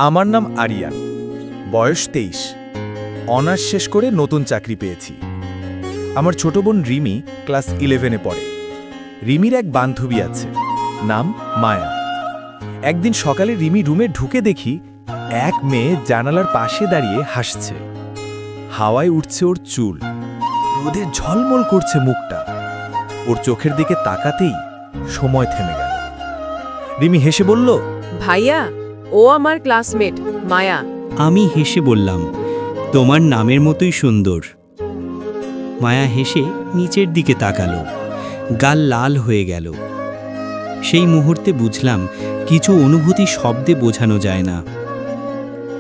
আমার নাম আরিয়ান, বয়স 23। অনার্স শেষ করে নতুন চাকরি পেয়েছি। আমার ছোট বোন রিমি ক্লাস 11-এ পড়ে। রিমির এক বান্ধবী আছে, নাম মায়া। একদিন সকালে রিমি রুমে ঢুকে দেখি এক মেয়ে জানালার পাশে দাঁড়িয়ে হাসছে। হাওয়ায় উঠছে ওর চুল, রোদে ঝলমল করছে মুখটা। ওর চোখের দিকে তাকাতেই সময় থেমে গেল। রিমি হেসে বলল, ভাইয়া, ও আমার ক্লাসমেট মায়া। আমি হেসে বললাম, তোমার নামের মতোই সুন্দর। মায়া হেসে নিচের দিকে তাকালো, গাল লাল হয়ে গেল। সেই মুহূর্তে বুঝলাম কিছু অনুভূতি শব্দে বোঝানো যায় না।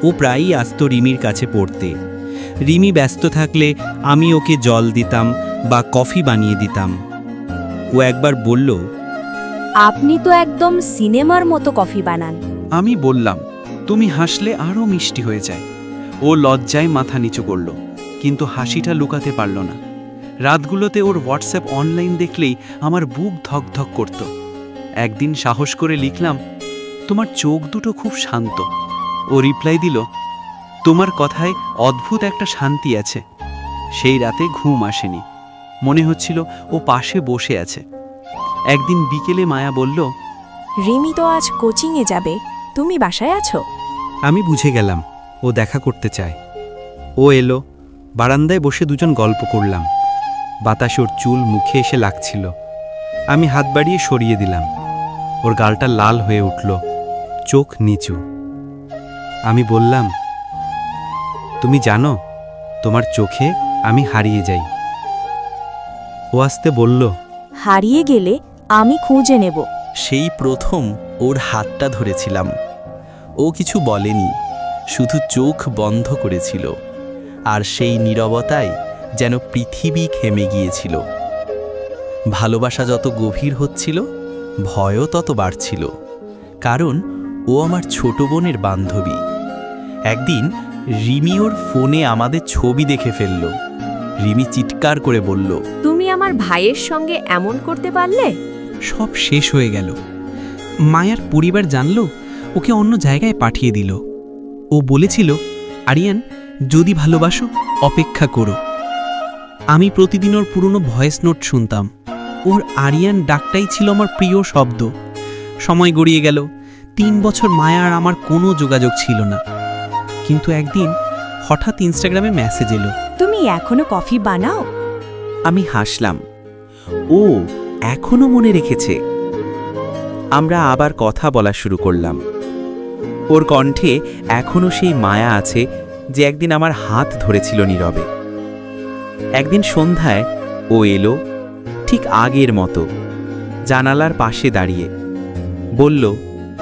ও প্রায়ই আসতো রিমির কাছে পড়তে। রিমি ব্যস্ত থাকলে আমি ওকে জল দিতাম বা কফি বানিয়ে দিতাম। ও একবার বলল, আপনি তো একদম সিনেমার মতো কফি বানান। আমি বললাম, তুমি হাসলে আরও মিষ্টি হয়ে যায়। ও লজ্জায় মাথা নিচু করল, কিন্তু হাসিটা লুকাতে পারল না। রাতগুলোতে ওর হোয়াটসঅ্যাপ অনলাইন দেখলেই আমার বুক ধকধক করত। একদিন সাহস করে লিখলাম, তোমার চোখ দুটো খুব শান্ত। ও রিপ্লাই দিল, তোমার কথায় অদ্ভুত একটা শান্তি আছে। সেই রাতে ঘুম আসেনি, মনে হচ্ছিল ও পাশে বসে আছে। একদিন বিকেলে মায়া বলল, রিমি তো আজ কোচিংয়ে যাবে, তুমি বাসায় আছো? আমি বুঝে গেলাম ও দেখা করতে চায়। ও এলো, বারান্দায় বসে দুজন গল্প করলাম। বাতাসে ওর চুল মুখে এসে লাগছিল। আমি হাত বাড়িয়ে সরিয়ে দিলাম। ওর গালটা লাল হয়ে উঠল, চোখ নিচু। আমি বললাম, তুমি জানো, তোমার চোখে আমি হারিয়ে যাই। ও আস্তে বলল, হারিয়ে গেলে আমি খুঁজে নেব। সেই প্রথম ওর হাতটা ধরেছিলাম। ও কিছু বলেনি, শুধু চোখ বন্ধ করেছিল। আর সেই নীরবতায় যেন পৃথিবী থেমে গিয়েছিল। ভালোবাসা যত গভীর হচ্ছিল, ভয়ও তত বাড়ছিল। কারণ ও আমার ছোট বোনের বান্ধবী। একদিন রিমি ওর ফোনে আমাদের ছবি দেখে ফেলল। রিমি চিৎকার করে বলল, তুমি আমার ভাইয়ের সঙ্গে এমন করতে পারলে? সব শেষ হয়ে গেল। মায়ার পরিবার জানল, ওকে অন্য জায়গায় পাঠিয়ে দিল। ও বলেছিল, আরিয়ান, যদি ভালোবাসো অপেক্ষা করো। আমি প্রতিদিন ওর পুরনো ভয়েস নোট শুনতাম। ওর আরিয়ান ডাকটাই ছিল আমার প্রিয় শব্দ। সময় গড়িয়ে গেল। 3 বছর মায়া আর আমার কোনো যোগাযোগ ছিল না। কিন্তু একদিন হঠাৎ ইনস্টাগ্রামে মেসেজ এলো, তুমি এখনো কফি বানাও? আমি হাসলাম। ও এখনো মনে রেখেছে। আমরা আবার কথা বলা শুরু করলাম। ওর কণ্ঠে এখনো সেই মায়া আছে যে একদিন আমার হাত ধরেছিল নীরবে। একদিন সন্ধ্যায় ও এলো, ঠিক আগের মতো, জানালার পাশে দাঁড়িয়ে বলল,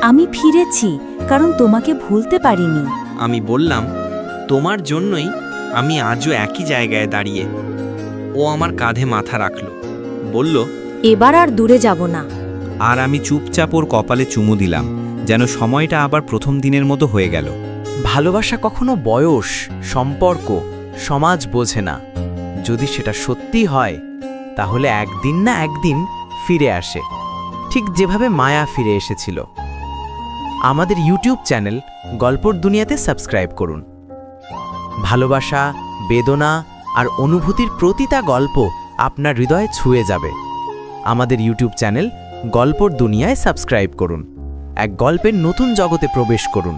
আমি ফিরেছি, কারণ তোমাকে ভুলতে পারিনি। আমি বললাম, তোমার জন্যই আমি আজও একই জায়গায় দাঁড়িয়ে। ও আমার কাঁধে মাথা রাখল, বলল, এবার আর দূরে যাব না। আর আমি চুপচাপ ওর কপালে চুমু দিলাম, যেন সময়টা আবার প্রথম দিনের মতো হয়ে গেল। ভালোবাসা কখনো বয়স, সম্পর্ক, সমাজ বোঝে না। যদি সেটা সত্যি হয়, তাহলে একদিন না একদিন ফিরে আসে, ঠিক যেভাবে মায়া ফিরে এসেছিল। আমাদের ইউটিউব চ্যানেল গল্পর দুনিয়াতে সাবস্ক্রাইব করুন। ভালোবাসা, বেদনা আর অনুভূতির প্রতিটা গল্প আপনার হৃদয়ে ছুঁয়ে যাবে। আমাদের ইউটিউব চ্যানেল গল্পর দুনিয়ায় সাবস্ক্রাইব করুন। এক গল্পের নতুন জগতে প্রবেশ করুন।